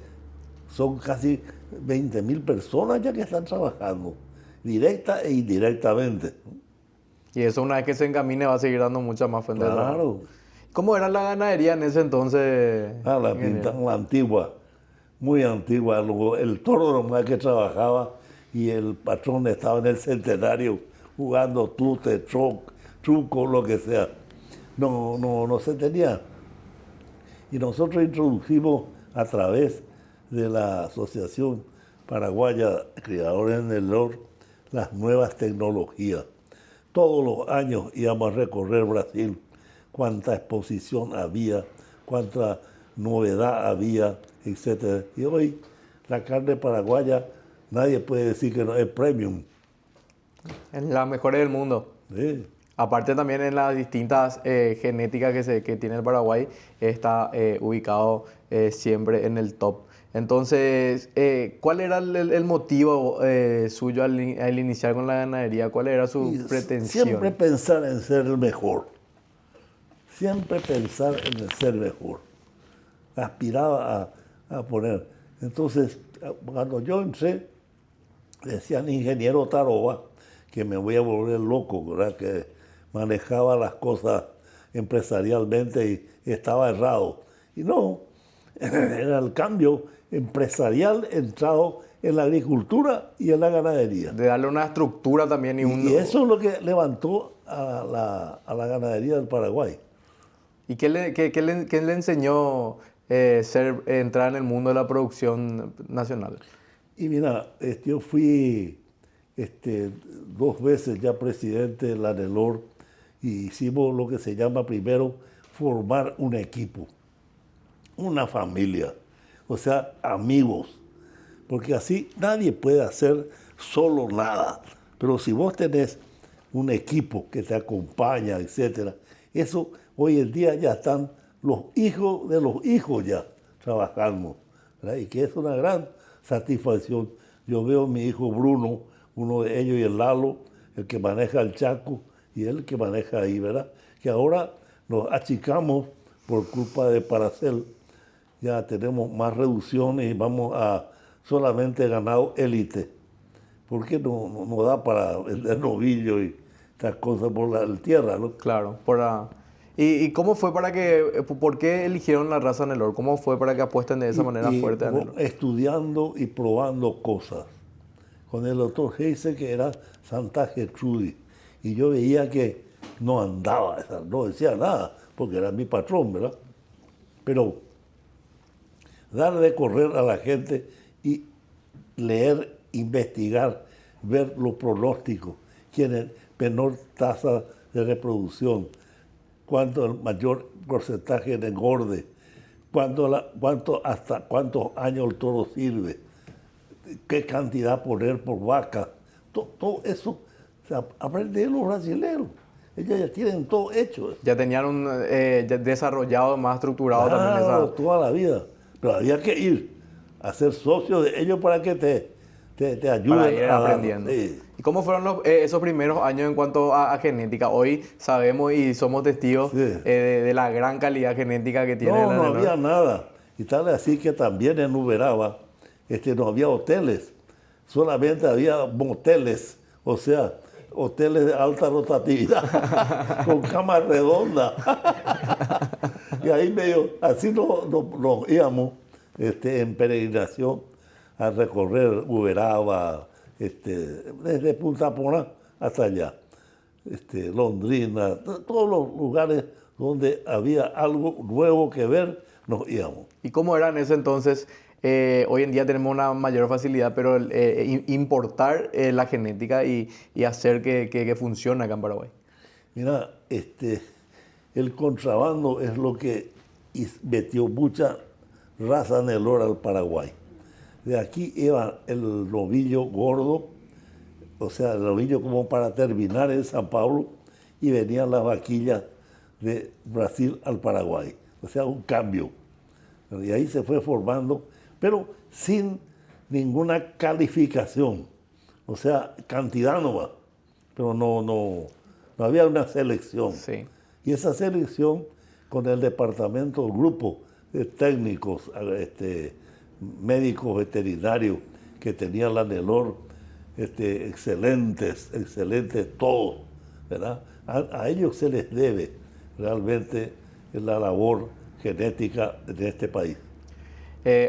son casi 20.000 personas ya que están trabajando, directa e indirectamente. Y eso una vez que se encamine va a seguir dando muchas más fuentes de trabajo. Claro. ¿Cómo era la ganadería en ese entonces? La antigua, muy antigua. El toro nomás que trabajaba y el patrón estaba en el centenario jugando tute, truco, lo que sea. No se tenía. Y nosotros introdujimos a través de la asociación paraguaya, criadores en el Nelor, las nuevas tecnologías. Todos los años íbamos a recorrer Brasil, cuánta exposición había, cuánta novedad había, etc. Y hoy la carne paraguaya, nadie puede decir que no es premium. Es la mejor del mundo. Sí. Aparte también en las distintas genéticas que tiene el Paraguay, está ubicado siempre en el top. Entonces, ¿cuál era el motivo suyo al iniciar con la ganadería? ¿Cuál era su pretensión? Siempre pensar en ser el mejor. Siempre pensar en el ser mejor. Aspiraba a poner. Entonces, cuando yo entré, decían ingeniero Taroba, que me voy a volver loco, ¿verdad? Que manejaba las cosas empresarialmente y estaba errado. Y no, era el cambio empresarial entrado en la agricultura y en la ganadería. De darle una estructura también Y eso es lo que levantó a la ganadería del Paraguay. ¿Y qué le enseñó entrar en el mundo de la producción nacional? Y mira, yo fui 2 veces ya presidente de la Nelor y hicimos lo que se llama primero formar un equipo, una familia, o sea, amigos, porque así nadie puede hacer solo nada, pero si vos tenés un equipo que te acompaña, etcétera, eso hoy en día ya están los hijos de los hijos ya trabajando, ¿verdad? Y que es una gran satisfacción. Yo veo a mi hijo Bruno, uno de ellos, y el Lalo, el que maneja el Chaco, y él que maneja ahí, ¿verdad? Que ahora nos achicamos por culpa de Paracel. Ya tenemos más reducciones y vamos a solamente ganado élite. Porque no da para vender novillos y estas cosas por la tierra, ¿no? Claro. ¿Y cómo fue por qué eligieron la raza Nelor? ¿Cómo fue para que apuesten de esa manera fuerte a Nelor? Estudiando y probando cosas. Con el doctor Heise, que era Santa Gertrudis. Y yo veía que no andaba, no decía nada, porque era mi patrón, ¿verdad? Pero dar de correr a la gente y leer, investigar, ver los pronósticos, tienen menor tasa de reproducción, cuánto el mayor porcentaje de engorde, hasta cuántos años el toro sirve, qué cantidad poner por vaca, todo eso se aprende de los brasileños. Ellos ya tienen todo hecho. Ya tenían desarrollado, más estructurado Claro, también toda la vida. Pero había que ir a ser socio de ellos para que te ayuden para ir aprendiendo. Sí. ¿Y cómo fueron esos primeros años en cuanto a genética? Hoy sabemos y somos testigos de la gran calidad genética que tiene la No Nelor. había nada. Y tal así que también en Uberaba no había hoteles, solamente había moteles, o sea, hoteles de alta rotatividad, con camas redondas. Y ahí así nos íbamos en peregrinación a recorrer Uberaba, desde Punta Poná hasta allá, Londrina, todos los lugares donde había algo nuevo que ver, nos íbamos. ¿Y cómo era en ese entonces? Hoy en día tenemos una mayor facilidad, pero importar la genética y hacer que funcione acá en Paraguay. Mira, el contrabando es lo que metió mucha raza Nelor al Paraguay. De aquí iba el novillo gordo, o sea, el novillo como para terminar en San Pablo, y venían las vaquillas de Brasil al Paraguay. O sea, un cambio. Y ahí se fue formando, pero sin ninguna calificación. O sea, cantidad nomás. Pero no había una selección. Sí. Y esa selección con el departamento, el grupo de técnicos, médicos veterinarios que tenía la Nelor, excelentes todos, ¿verdad? A ellos se les debe realmente la labor genética de este país.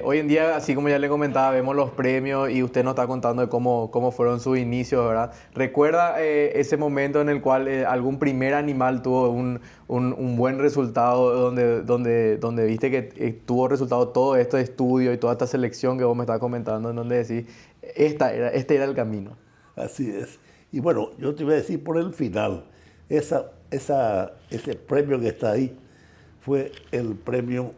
Hoy en día, así como ya le comentaba, vemos los premios y usted nos está contando de cómo fueron sus inicios, ¿verdad? ¿Recuerda ese momento en el cual algún primer animal tuvo un buen resultado, donde viste que tuvo resultado todo este estudio y toda esta selección que vos me estás comentando, en donde decís, Este era el camino. Así es. Y bueno, yo te voy a decir por el final, ese premio que está ahí fue el premio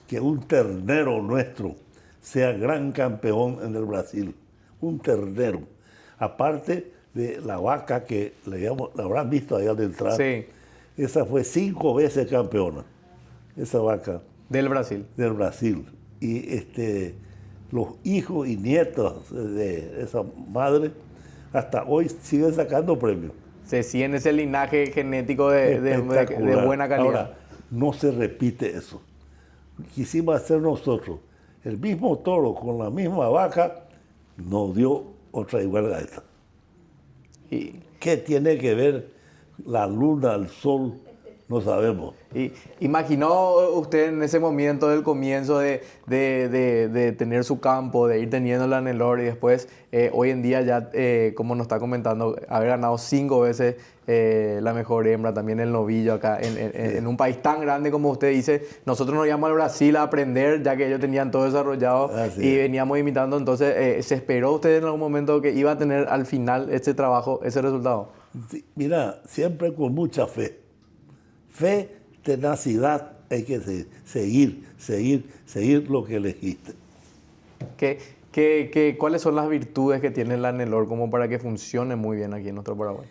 que un ternero nuestro sea gran campeón en el Brasil. Un ternero. Aparte de la vaca que la habrán visto allá detrás. Sí, Esa fue 5 veces campeona. Esa vaca del Brasil. del Brasil. Y los hijos y nietos de esa madre hasta hoy siguen sacando premios. Se sigue en ese linaje genético de buena calidad. Ahora, no se repite eso. Quisimos hacer nosotros el mismo toro con la misma vaca, nos dio otra igual a esta. Y, ¿Qué tiene que ver la luna, el sol? No sabemos. y imaginó usted en ese momento del comienzo de tener su campo, de ir teniendo la Nelor y después, hoy en día ya, como nos está comentando, haber ganado 5 veces la mejor hembra, también el novillo acá, en un país tan grande como usted dice. Nosotros nos íbamos al Brasil a aprender, ya que ellos tenían todo desarrollado y veníamos imitando. Entonces, ¿se esperó usted en algún momento que iba a tener al final ese trabajo, ese resultado? Sí, mira, siempre con mucha fe. Fe, tenacidad, hay que seguir lo que elegiste. ¿Cuáles son las virtudes que tiene la Nelor como para que funcione muy bien aquí en nuestro Paraguay?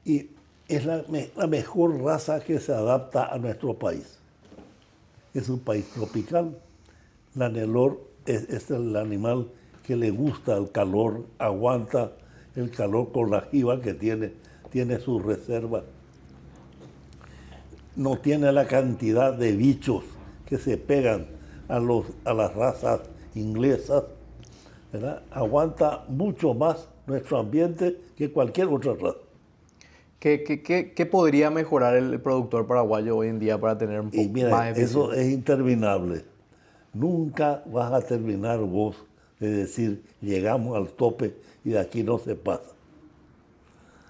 Y es la mejor raza que se adapta a nuestro país. Es un país tropical. La Nelor es el animal que le gusta el calor, aguanta el calor con la jiba que tiene su reserva. No tiene la cantidad de bichos que se pegan a las razas inglesas, ¿verdad? Aguanta mucho más nuestro ambiente que cualquier otra raza. ¿Qué podría mejorar el productor paraguayo hoy en día para tener un poco más eficiencia? Eso es interminable. Nunca vas a terminar vos de decir, llegamos al tope y de aquí no se pasa.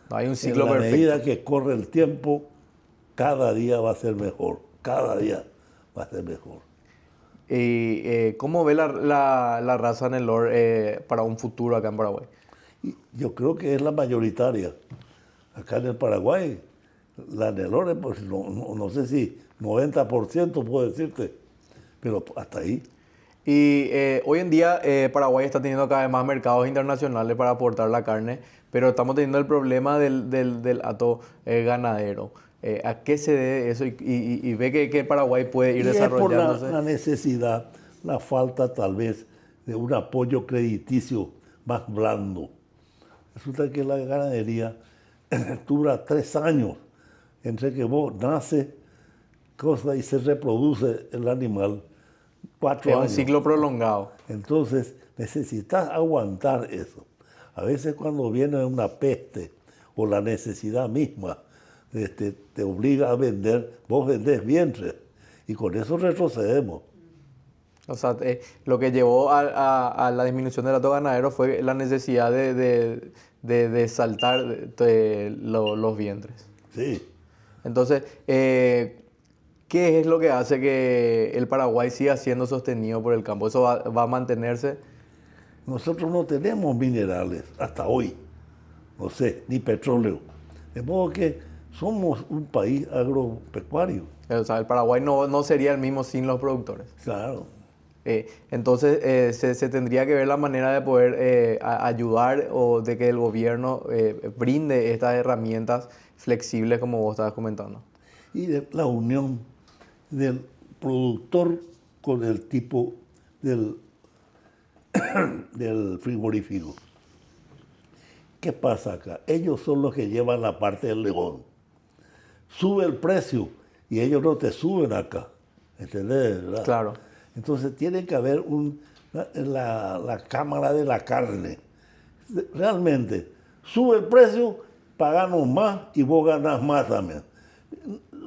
No hay un ciclo perfecto. En la medida que corre el tiempo, cada día va a ser mejor. Cada día va a ser mejor. ¿Y cómo ve la raza Nelor para un futuro acá en Paraguay? Y yo creo que es la mayoritaria. Acá en el Paraguay, la Nelor, pues, no sé si 90% puedo decirte, pero hasta ahí. Y hoy en día Paraguay está teniendo cada vez más mercados internacionales para aportar la carne, pero estamos teniendo el problema del hato ganadero. ¿A qué se debe eso? Y ve que Paraguay puede ir desarrollándose. Es por la necesidad, la falta tal vez de un apoyo crediticio más blando. Resulta que la ganadería dura 3 años entre que vos nace y se reproduce el animal. 4 años. Es un ciclo prolongado. Entonces necesitas aguantar eso. A veces cuando viene una peste o la necesidad misma te obliga a vender, vos vendés vientre y con eso retrocedemos. O sea, lo que llevó a la disminución del hato ganadero fue la necesidad de saltar los vientres. Sí. Entonces, ¿qué es lo que hace que el Paraguay siga siendo sostenido por el campo? ¿Eso va a mantenerse? Nosotros no tenemos minerales hasta hoy, no sé, ni petróleo. De modo que somos un país agropecuario. O sea, el Paraguay no sería el mismo sin los productores. Claro. Entonces, se tendría que ver la manera de poder ayudar o de que el gobierno brinde estas herramientas flexibles como vos estabas comentando. Y de la unión del productor con el tipo del frigorífico. ¿Qué pasa acá? Ellos son los que llevan la parte del león. Sube el precio y ellos no te suben acá. ¿Entendés? ¿Verdad? Claro. Entonces tiene que haber la cámara de la carne. Realmente, sube el precio, pagamos más y vos ganás más también.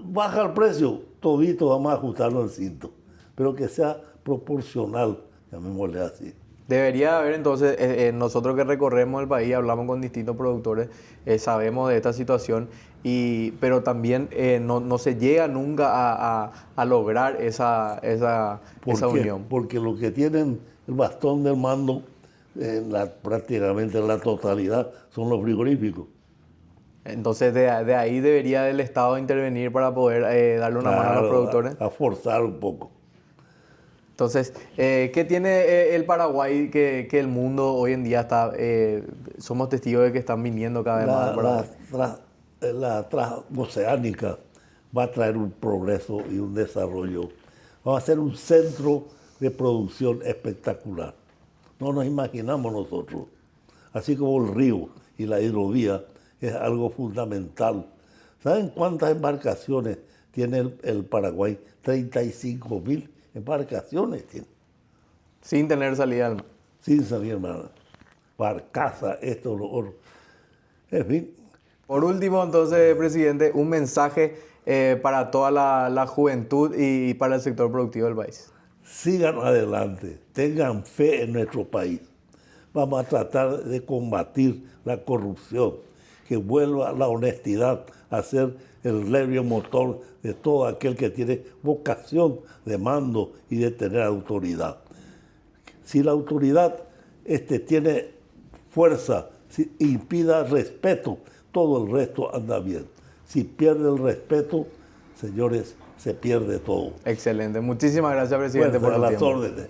Baja el precio, todito vamos a ajustarlo al cinto. Pero que sea proporcional, llamémosle así. Debería haber entonces, nosotros que recorremos el país, hablamos con distintos productores, sabemos de esta situación, pero también no se llega nunca a lograr esa unión. Porque los que tienen el bastón del mando prácticamente en la totalidad son los frigoríficos. Entonces de ahí debería el Estado intervenir para poder darle una mano a los productores. A forzar un poco. Entonces, ¿qué tiene el Paraguay que el mundo hoy en día está, somos testigos de que están viniendo cada vez más al Paraguay? La transoceánica va a traer un progreso y un desarrollo. Va a ser un centro de producción espectacular. No nos imaginamos nosotros. Así como el río y la hidrovía es algo fundamental. ¿Saben cuántas embarcaciones tiene el Paraguay? 35.000 embarcaciones tiene. Sin tener salida al mar. Sin salir nada. Barcaza, esto, lo otro. En fin. Por último, entonces, presidente, un mensaje para toda la juventud y para el sector productivo del país. Sigan adelante, tengan fe en nuestro país. Vamos a tratar de combatir la corrupción, que vuelva la honestidad a ser el nervio motor de todo aquel que tiene vocación de mando y de tener autoridad. Si la autoridad tiene fuerza, si impida respeto, todo el resto anda bien. Si pierde el respeto, señores, se pierde todo. Excelente. Muchísimas gracias, presidente, Pues, por a el las tiempo. órdenes.